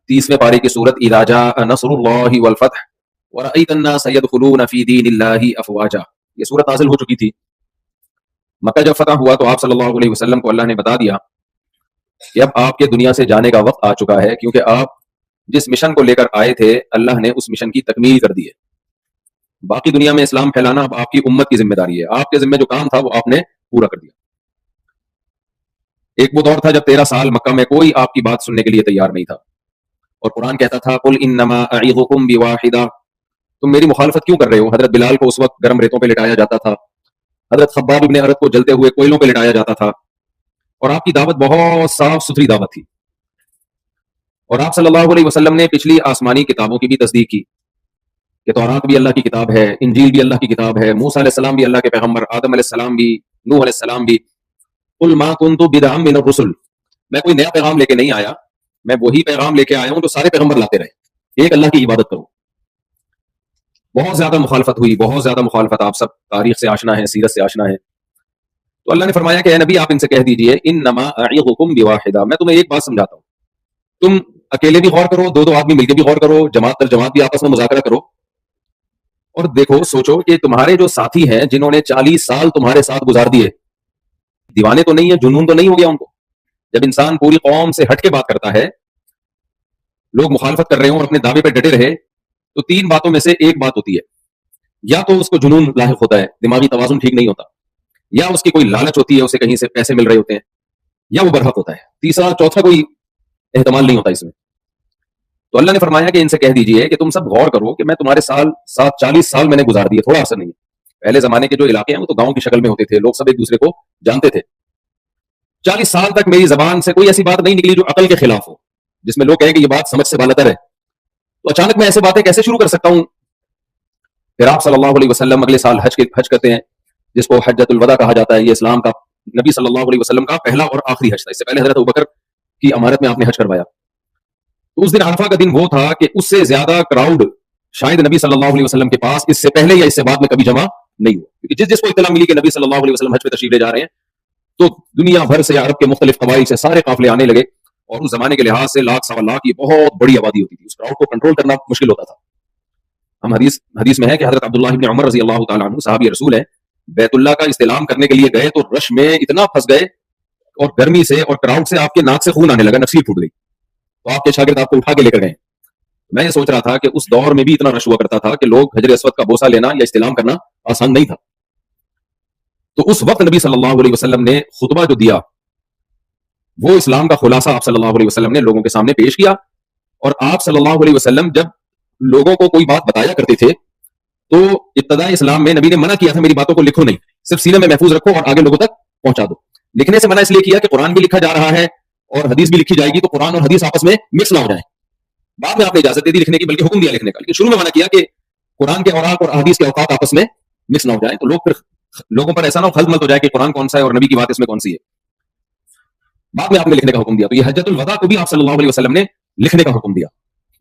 30ویں پارے کی سورت اذا جاء نصر اللہ والفتح ورأیت الناس يدخلون فی دین اللہ افواجا، یہ سورت نازل ہو چکی تھی۔ مکہ جب فتح ہوا تو آپ صلی اللہ علیہ وسلم کو اللہ نے بتا دیا کہ اب آپ کے دنیا سے جانے کا وقت آ چکا ہے، کیونکہ آپ جس مشن کو لے کر آئے تھے اللہ نے اس مشن کی تکمیل کر دی ہے۔ باقی دنیا میں اسلام پھیلانا اب آپ کی امت کی ذمہ داری ہے، آپ کے ذمہ جو کام تھا وہ آپ نے پورا کر دیا۔ ایک وہ دور تھا جب 13 سال مکہ میں کوئی آپ کی بات سننے کے لیے تیار نہیں تھا، اور قرآن کہتا تھا قل انما اعظکم بواحدہ، تم میری مخالفت کیوں کر رہے ہو؟ حضرت بلال کو اس وقت گرم ریتوں پہ لٹایا جاتا تھا، حضرت خباب ابن ارت کو جلتے ہوئے کوئلوں پہ لٹایا جاتا تھا، اور آپ کی دعوت بہت صاف ستھری دعوت تھی۔ اور آپ صلی اللہ علیہ وسلم نے پچھلی آسمانی کتابوں کی بھی تصدیق کی کہ تورات بھی اللہ کی کتاب ہے، انجیل بھی اللہ کی کتاب ہے، موسیٰ علیہ السلام بھی اللہ کے پیغمبر، آدم علیہ السلام بھی، نوح علیہ السلام بھی۔ قل ما كنت بدعا من الرسل، میں کوئی نیا پیغام لے کے نہیں آیا، میں وہی پیغام لے کے آیا ہوں جو سارے پیغمبر لاتے رہے، ایک اللہ کی عبادت کرو۔ بہت زیادہ مخالفت ہوئی، بہت زیادہ مخالفت، آپ سب تاریخ سے آشنا ہیں، سیرت سے آشنا ہیں۔ تو اللہ نے فرمایا کہ اے نبی آپ ان سے کہہ دیجئے انما اعظکم بواحدہ، میں تمہیں ایک بات سمجھاتا ہوں، تم اکیلے بھی غور کرو، دو آدمی مل کے بھی غور کرو، جماعت در جماعت بھی آپس میں مذاکرہ کرو، اور دیکھو سوچو کہ تمہارے جو ساتھی ہیں جنہوں نے 40 سال تمہارے ساتھ گزار دیے، دیوانے تو نہیں ہے، جنون تو نہیں ہو گیا ان کو؟ جب انسان پوری قوم سے ہٹ کے بات کرتا ہے، لوگ مخالفت کر رہے ہوں اور اپنے دعوے پہ ڈٹے رہے، تو 3 باتوں میں سے ایک بات ہوتی ہے، یا تو اس کو جنون لاحق ہوتا ہے، دماغی توازن ٹھیک نہیں ہوتا، یا اس کی کوئی لالچ ہوتی ہے، اسے کہیں سے پیسے مل رہے ہوتے ہیں، یا وہ برحق ہوتا ہے، تیسرا چوتھا کوئی احتمال نہیں ہوتا اس میں۔ تو اللہ نے فرمایا کہ ان سے کہہ دیجئے کہ تم سب غور کرو کہ میں تمہارے ساتھ 40 سال میں نے گزار دیے، تھوڑا عرصہ نہیں ہے۔ پہلے زمانے کے جو علاقے ہیں وہ تو گاؤں کی شکل میں ہوتے تھے، لوگ سب ایک دوسرے کو جانتے تھے۔ 40 سال تک میری زبان سے کوئی ایسی بات نہیں نکلی جو عقل کے خلاف ہو، جس میں لوگ کہیں کہ یہ بات سمجھ سے بالاتر ہے، تو اچانک میں ایسے باتیں کیسے شروع کر سکتا ہوں؟ پھر آپ صلی اللہ علیہ وسلم اگلے سال حج کرتے ہیں، جس کو حجۃ الوداع کہا جاتا ہے۔ یہ اسلام کا، نبی صلی اللہ علیہ وسلم کا پہلا اور آخری حج تھا، اس سے پہلے حضرت ابوبکر کی امارت میں آپ نے حج کروایا۔ تو اس دن عرفہ کا دن وہ تھا کہ اس سے زیادہ کراؤڈ شاید نبی صلی اللہ علیہ وسلم کے پاس اس سے پہلے یا اس سے بعد میں کبھی جمع نہیں ہوا، کیونکہ جس کو اطلاع ملی کہ نبی صلی اللہ علیہ وسلم حج پہ تشریف لے جا رہے ہیں، تو دنیا بھر سے، عرب کے مختلف قبائل سے سارے قافلے آنے لگے، اور اس زمانے کے لحاظ سے 1,00,000 سوا لاکھ کی بہت بڑی آبادی ہوتی تھی، اس کراؤڈ کو کنٹرول کرنا مشکل ہوتا تھا۔ ہم حدیث میں ہے کہ حضرت عبداللہ بن عمر رضی اللہ تعالیٰ عنہ صحابی رسول ہیں، بیت اللہ کا استلام کرنے کے لیے گئے تو رش میں اتنا پھنس گئے، اور گرمی سے اور کراؤڈ سے آپ کے ناک سے خون آنے لگا، نفسی پھوٹ گئی، تو آپ کے شاگرد آپ کو اٹھا کے لے کر گئے۔ میں یہ سوچ رہا تھا کہ اس دور میں بھی اتنا رش ہوا کرتا تھا کہ لوگ حجر اسود کا بوسہ لینا یا استلام کرنا آسان نہیں تھا۔ تو اس وقت نبی صلی اللہ علیہ وسلم نے خطبہ جو دیا، وہ اسلام کا خلاصہ آپ صلی اللہ علیہ وسلم نے لوگوں کے سامنے پیش کیا۔ اور آپ صلی اللہ علیہ وسلم جب لوگوں کو کوئی بات بتایا کرتے تھے تو ابتدائی اسلام میں نبی نے منع کیا تھا میری باتوں کو لکھو نہیں، صرف سینے میں محفوظ رکھو اور آگے لوگوں تک پہنچا دو۔ لکھنے سے منع اس لیے کیا کہ قرآن بھی لکھا جا رہا ہے اور حدیث بھی لکھی جائے گی، تو قرآن اور حدیث آپس میں مکس نہ ہو جائیں۔ بعد میں آپ نے اجازت دے دی لکھنے کی، بلکہ حکم دیا لکھنے کا، لیکن شروع میں منع کیا کہ قرآن کے اوراق اور حدیث کے اوقات آپس میں مکس نہ ہو جائیں، تو لوگوں پر ایسا نہ ہو خلط ملط ہو جائے کہ قرآن کون سا ہے اور نبی کی بات اس میں کون سی ہے۔ بعد میں آپ نے لکھنے کا حکم دیا، تو یہ حجۃ الوداع کو بھی آپ صلی اللہ علیہ وسلم نے لکھنے کا حکم دیا۔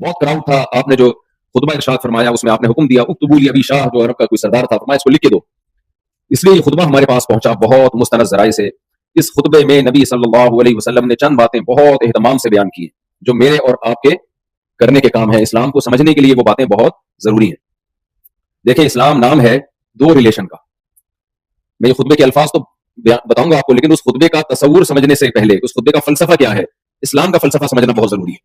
بہت کراؤڈ تھا، آپ نے جو خطبہ ارشاد فرمایا اس میں آپ نے حکم دیا اکتبوا لی ابی شاہ، جو عرب کا کوئی سردار تھا، فرمایا اس کو لکھ کے دو۔ اس لیے یہ خطبہ ہمارے پاس پہنچا بہت مستند ذرائع سے۔ اس خطبے میں نبی صلی اللہ علیہ وسلم نے چند باتیں بہت اہتمام سے بیان کی ہیں جو میرے اور آپ کے کرنے کے کام ہے۔ اسلام کو سمجھنے کے لیے وہ باتیں بہت ضروری ہیں۔ دیکھیں، اسلام نام ہے 2 ریلیشن کا۔ میں یہ خطبے کے الفاظ تو بتاؤں گا آپ کو، لیکن اس خطبے کا تصور سمجھنے سے پہلے اس خطبے کا فلسفہ کیا ہے، اسلام کا فلسفہ سمجھنا بہت ضروری ہے۔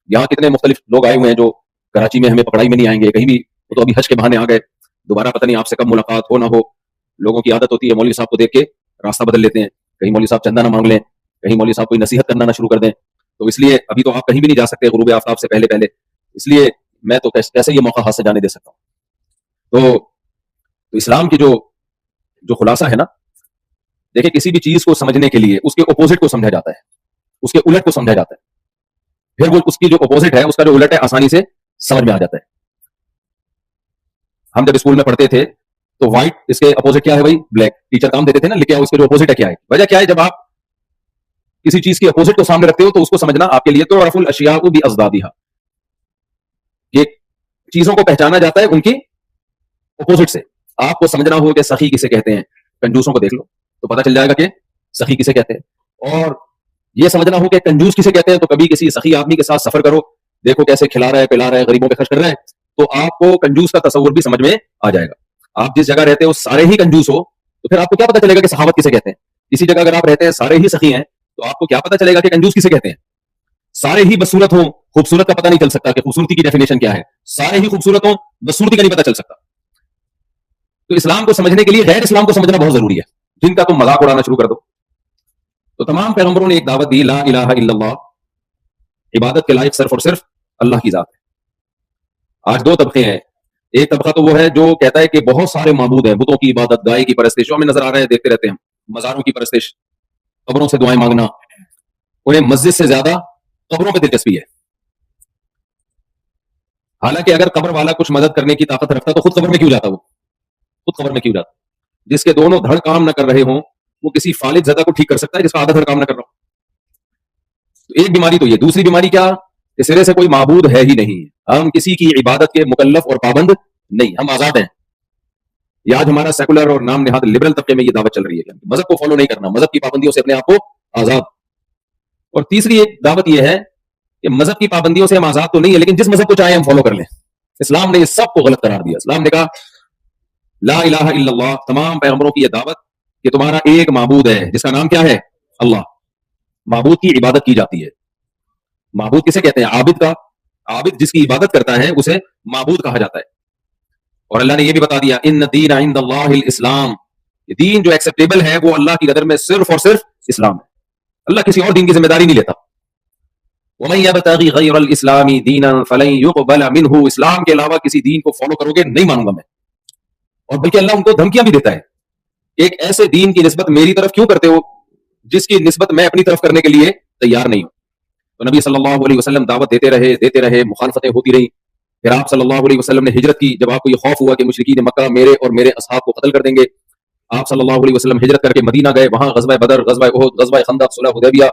یہاں کتنے مختلف لوگ آئے ہوئے ہیں جو کراچی میں ہمیں پکڑائی میں نہیں آئیں گے، کہیں بھی، وہ تو ابھی حج کے بہانے آ گئے، دوبارہ پتہ نہیں آپ سے کب ملاقات ہو نہ ہو۔ لوگوں کی عادت ہوتی ہے مولوی صاحب کو دیکھ کے راستہ بدل لیتے ہیں، کہیں مولوی صاحب چندہ نہ مانگ لیں، کہیں مولوی صاحب کوئی نصیحت کرنا نہ شروع کر دیں، تو اس لیے ابھی تو آپ کہیں بھی نہیں جا سکتے غروب آفتاب سے پہلے، اس لیے میں تو کیسے یہ موقع ہاتھ سے جانے دے سکتا ہوں۔ تو اسلام کی جو خلاصہ ہے نا، دیکھیں کسی بھی چیز کو سمجھنے کے لیے اس کے اپوزٹ کو سمجھا جاتا ہے، اس کے الٹ کو سمجھا جاتا ہے، پھر وہ اس کی جو اپوزٹ ہے، اس کا جو الٹ ہے، آسانی سے سمجھ میں آ جاتا ہے۔ ہم جب اسکول میں پڑھتے تھے تو وائٹ، اس کے اپوزٹ کیا ہے بھائی؟ بلیک۔ ٹیچر کام دیتے تھے نا، لکھ کے آؤ اس کے جو اپوزٹ ہے کیا ہے۔ وجہ کیا ہے؟ جب آپ کسی چیز کی اپوزٹ کو سامنے رکھتے ہو تو اس کو سمجھنا آپ کے لیے تو تعرف الاشیاء باضدادها، کہ چیزوں کو پہچانا جاتا ہے ان کی اپوزٹ سے۔ آپ کو سمجھنا ہو کہ سخی کسے کہتے ہیں، کنجوسوں کو دیکھ لو تو پتہ چل جائے گا کہ سخی کسے کہتے ہیں، اور یہ سمجھنا ہو کہ کنجوس کسے کہتے ہیں تو کبھی کسی سخی آدمی کے ساتھ سفر کرو، دیکھو کیسے کھلا رہا ہے پلا رہا ہے غریبوں پہ خرچ کر رہا ہے, تو آپ کو کنجوس کا تصور بھی سمجھ میں آ جائے گا. آپ جس جگہ رہتے ہو سارے ہی کنجوس ہو تو پھر آپ کو کیا پتا چلے گا کہ سخاوت کسے کہتے ہیں. کسی جگہ اگر آپ رہتے ہیں سارے ہی سخی ہیں تو آپ کو کیا پتا چلے گا کہ کنجوس کسے کہتے ہیں. سارے ہی بدصورت ہوں, خوبصورت کا پتہ نہیں چل سکتا کہ خوبصورتی کی ڈیفینیشن کیا ہے. سارے ہی خوبصورت ہوں, بدصورتی کا نہیں پتہ چل سکتا. تو اسلام کو سمجھنے کے لیے غیر اسلام کو سمجھنا بہت ضروری ہے, جن کا تم مذاق اڑانا شروع کر دو. تو تمام پیغمبروں نے ایک دعوت دی, لا الہ الا اللہ, عبادت کے لائق صرف اور صرف اللہ کی ذات ہے. آج دو طبقے ہیں. ایک طبقہ تو وہ ہے جو کہتا ہے کہ بہت سارے معبود ہیں, بتوں کی عبادت, گائے کی پرستش, جو ہمیں نظر آ رہا ہے دیکھتے رہتے ہیں, مزاروں کی پرستش, قبروں سے دعائیں مانگنا. انہیں مسجد سے زیادہ قبروں پہ دلچسپی ہے. حالانکہ اگر قبر والا کچھ مدد کرنے کی طاقت رکھتا تو خود قبر میں کیوں جاتا, وہ خود قبر میں کیوں جاتا. جس کے دونوں دھڑ کام نہ کر رہے ہوں وہ کسی فالج زدہ کو ٹھیک کر سکتا ہے جس کا آدھا دھڑ کام نہ کر رہا ہو. تو ایک بیماری تو یہ. دوسری بیماری کیا, کہ سرے سے کوئی معبود ہے ہی نہیں, ہم کسی کی عبادت کے مکلف اور پابند نہیں, ہم آزاد ہیں. یہ آج ہمارا سیکولر اور نام نہاد لبرل طبقے میں یہ دعوت چل رہی ہے کہ مذہب کو فالو نہیں کرنا, مذہب کی پابندیوں سے اپنے آپ کو آزاد. اور تیسری ایک دعوت یہ ہے کہ مذہب کی پابندیوں سے ہم آزاد تو نہیں ہے لیکن جس مذہب کو چاہے ہم فالو کر لیں. اسلام نے یہ سب کو غلط قرار دیا. اسلام نے کہا لا الہ الا اللہ, تمام پیغمبروں کی یہ دعوت کہ تمہارا ایک معبود ہے جس کا نام کیا ہے, اللہ. معبود کی عبادت کی جاتی ہے. معبود کسے کہتے ہیں, عابد کا. عابد جس کی عبادت کرتا ہے اسے معبود کہا جاتا ہے. اور اللہ نے یہ بھی بتا دیا ان الدین عند اللہ الاسلام, یہ دین جو ایکسیپٹیبل ہے وہ اللہ کی نظر میں صرف اور صرف اسلام ہے. اللہ کسی اور دین کی ذمہ داری نہیں لیتا. وَمَن يَبْتَغِ غَيْرَ الْإِسْلَامِ دِينًا فَلَن يُقْبَلَ مِنْهُ, اسلام کے علاوہ کسی دین کو فالو کرو گے نہیں مانوں گا میں. اور بلکہ اللہ ان کو دھمکیاں بھی دیتا ہے, ایک ایسے دین کی نسبت میری طرف کیوں کرتے ہو جس کی نسبت میں اپنی طرف کرنے کے لیے تیار نہیں ہوں. تو نبی صلی اللہ علیہ وسلم دعوت دیتے رہے, مخالفتیں ہوتی رہیں. پھر آپ صلی اللہ علیہ وسلم نے ہجرت کی. جب آپ کو یہ خوف ہوا کہ مشرکین مکہ میرے اور میرے اصحاب کو قتل کر دیں گے, آپ صلی اللہ علیہ وسلم ہجرت کر کے مدینہ گئے. وہاں غزوہ بدر, غزوہ احد, غزوہ خندق, صلح حدیبیہ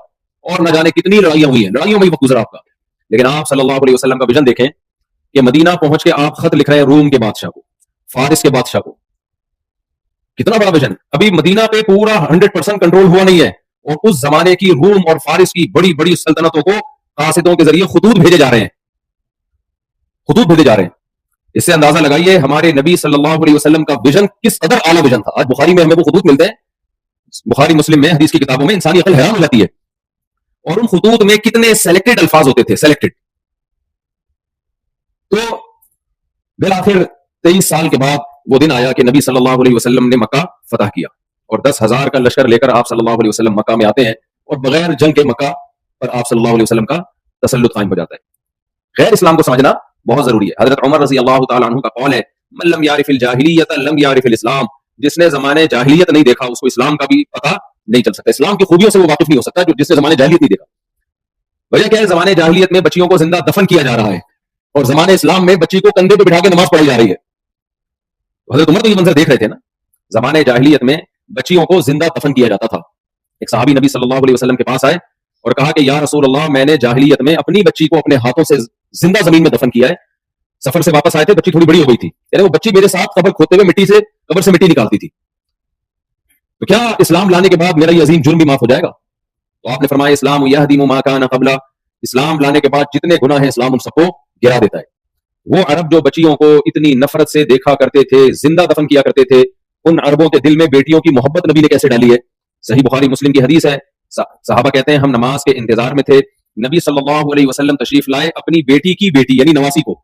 اور نہ جانے کتنی لڑائیاں ہوئی ہیں. لڑائیوں میں وقت گزرا آپ کا. لیکن آپ صلی اللہ علیہ وسلم کا ویژن دیکھیں کہ مدینہ پہنچ کے آپ خط لکھ رہے ہیں روم کے بادشاہ کو, فارس کے بادشاہ کو. کتنا بڑا ویژن. ابھی مدینہ پہ پورا 100% کنٹرول ہوا نہیں ہے, اور اس زمانے کی روم اور فارس کی بڑی بڑی سلطنتوں کو قاصدوں کے ذریعے خطوط بھیجے جا رہے ہیں, خطوط بھیجے جا رہے ہیں. اس سے اندازہ لگائیے ہمارے نبی صلی اللہ علیہ وسلم کا ویژن کس قدر اعلیٰ ویژن تھا. آج بخاری میں ہمیں وہ خطوط ملتے ہیں, بخاری مسلم میں, حدیث کی کتابوں میں, انسانی عقل حیران ہو جاتی ہے. اور ان خطوط میں کتنے سلیکٹڈ الفاظ ہوتے تھے, سلیکٹڈ. تو بالآخر 23 سال کے بعد وہ دن آیا کہ نبی صلی اللہ علیہ وسلم نے مکہ فتح کیا, اور 10,000 کا لشکر لے کر آپ صلی اللہ علیہ وسلم مکہ میں آتے ہیں, اور بغیر جنگ کے مکہ پر آپ صلی اللہ علیہ وسلم کا تسلط قائم ہو جاتا ہے. غیر اسلام کو سمجھنا بہت ضروری ہے. حضرت عمر رضی اللہ تعالیٰ عنہ کا قول ہے من لم یعرف الجاہلیت لم یعرف الاسلام, جس نے زمانے جاہلیت نہیں دیکھا اس کو اسلام کا بھی پتہ نہیں چل سکتا, اسلام کی خوبیوں سے وہ واقف نہیں ہو سکتا جو جس نے زمانے جاہلیت نہیں دیکھا. وجہ کیا ہے, زمانے جاہلیت میں بچیوں کو زندہ دفن کیا جا رہا ہے, اور زمانے اسلام میں بچی کو کندھے پہ بٹھا کے نماز پڑھائی جا رہی ہے. حضرت عمر تو یہ منظر دیکھ رہے تھے نا. زمانے جاہلیت میں بچیوں کو زندہ دفن کیا جاتا تھا. ایک صحابی نبی صلی اللہ علیہ وسلم کے پاس آئے اور کہا کہ یا رسول اللہ, میں نے جاہلیت میں اپنی بچی کو اپنے ہاتھوں سے زندہ زمین میں دفن کیا ہے. سفر سے واپس آئے تھے, بچی تھوڑی بڑی ہو گئی تھی, یعنی وہ بچی میرے ساتھ قبر کھودتے ہوئے مٹی سے قبر سے مٹی نکالتی تھی. تو کیا اسلام لانے کے بعد میرا یہ عظیم جرم بھی معاف ہو جائے گا؟ تو آپ نے فرمایا اسلام یہدم ما کان قبل, اسلام لانے کے بعد جتنے گناہ ہیں اسلام ان سب کو گرا دیتا ہے. وہ عرب جو بچیوں کو اتنی نفرت سے دیکھا کرتے تھے, زندہ دفن کیا کرتے تھے, ان عربوں کے دل میں بیٹیوں کی محبت نبی نے کیسے ڈالی ہے. صحیح بخاری مسلم کی حدیث ہے, صحابہ کہتے ہیں ہم نماز کے انتظار میں تھے, نبی صلی اللہ علیہ وسلم تشریف لائے, اپنی بیٹی کی بیٹی یعنی نواسی کو,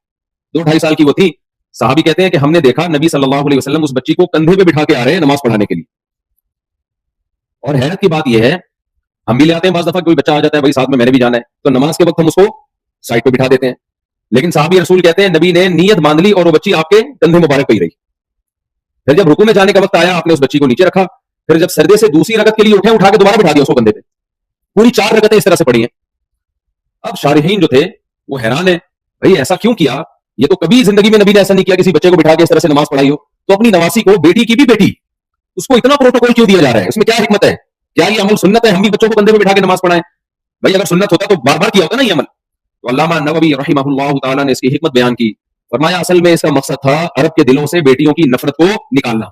2-2.5 سال کی وہ تھی. صحابی کہتے ہیں کہ ہم نے دیکھا نبی صلی اللہ علیہ وسلم اس بچی کو کندھے پہ بٹھا کے آ رہے ہیں نماز پڑھانے کے لیے. اور حیرت کی بات یہ ہے, ہم بھی لے آتے ہیں بعض دفعہ کوئی بچہ آ جاتا ہے بھائی ساتھ میں نے بھی جانا ہے, تو نماز کے وقت ہم اس کو سائڈ پہ بٹھا دیتے ہیں. لیکن صحابی رسول کہتے ہیں نبی نے نیت باندھ لی اور وہ بچی آپ کے کندھے مبارک پہ ہی رہی. پھر جب رکوع میں جانے کا وقت آیا آپ نے اس بچی کو نیچے رکھا, پھر جب سردے سے دوسری رکعت کے لیے اٹھا کے دوبارہ بٹھا دیا اس کو کندھے پہ. پوری 4 رکعتیں اس طرح سے پڑھی ہیں. اب شارحین جو تھے وہ حیران ہیں, بھائی ایسا کیوں کیا, یہ تو کبھی زندگی میں نبی نے ایسا نہیں کیا کسی بچے کو بٹھا کے اس طرح سے نماز پڑھائی ہو. تو اپنی نواسی کو, بیٹی کی بھی بیٹی, اس کو اتنا پروٹوکول کیوں دیا جا رہا ہے, اس میں کیا حکمت ہے؟ کیا یہ عمل سنت ہے ہم بھی بچوں کو کندھے پہ بٹھا کے نماز پڑھائیں؟ بھائی اگر سنت ہوتا تو بار بار کیا ہوتا نا یہ عمل. تو علامہ نووی رحمہ اللہ تعالیٰ نے اس کی حکمت بیان کی, فرمایا اصل میں اس کا مقصد تھا عرب کے دلوں سے بیٹیوں کی نفرت کو نکالنا,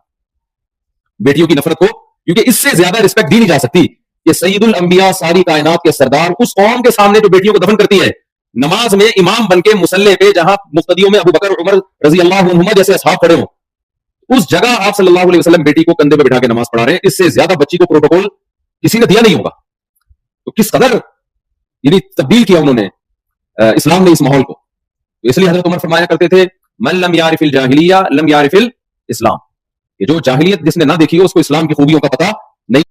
بیٹیوں کی نفرت کو, کیونکہ اس سے زیادہ رسپیکٹ دی نہیں جا سکتی کہ سید الانبیاء ساری کائنات کے سردار اس قوم کے سامنے جو بیٹیوں کو دفن کرتی ہے, نماز میں امام بن کے مسلح پہ جہاں مقتدیوں میں ابو بکر عمر رضی اللہ عنہما جیسے اصحاب کھڑے ہوں، اس جگہ آپ صلی اللہ علیہ وسلم بیٹی کو کندھے پہ بٹھا کے نماز پڑھا رہے ہیں. اس سے زیادہ بچی کو پروٹوکول کسی نے دیا نہیں ہوگا. تو کس قدر یعنی تبدیل کیا انہوں نے اسلام نے اس ماحول کو. اس لیے حضرت عمر فرمایا کرتے تھے من لم یعرف الجاہلیہ لم یعرف الاسلام، کہ جو جاہلیت جس نے نہ دیکھی ہو اس کو اسلام کی خوبیوں کا پتہ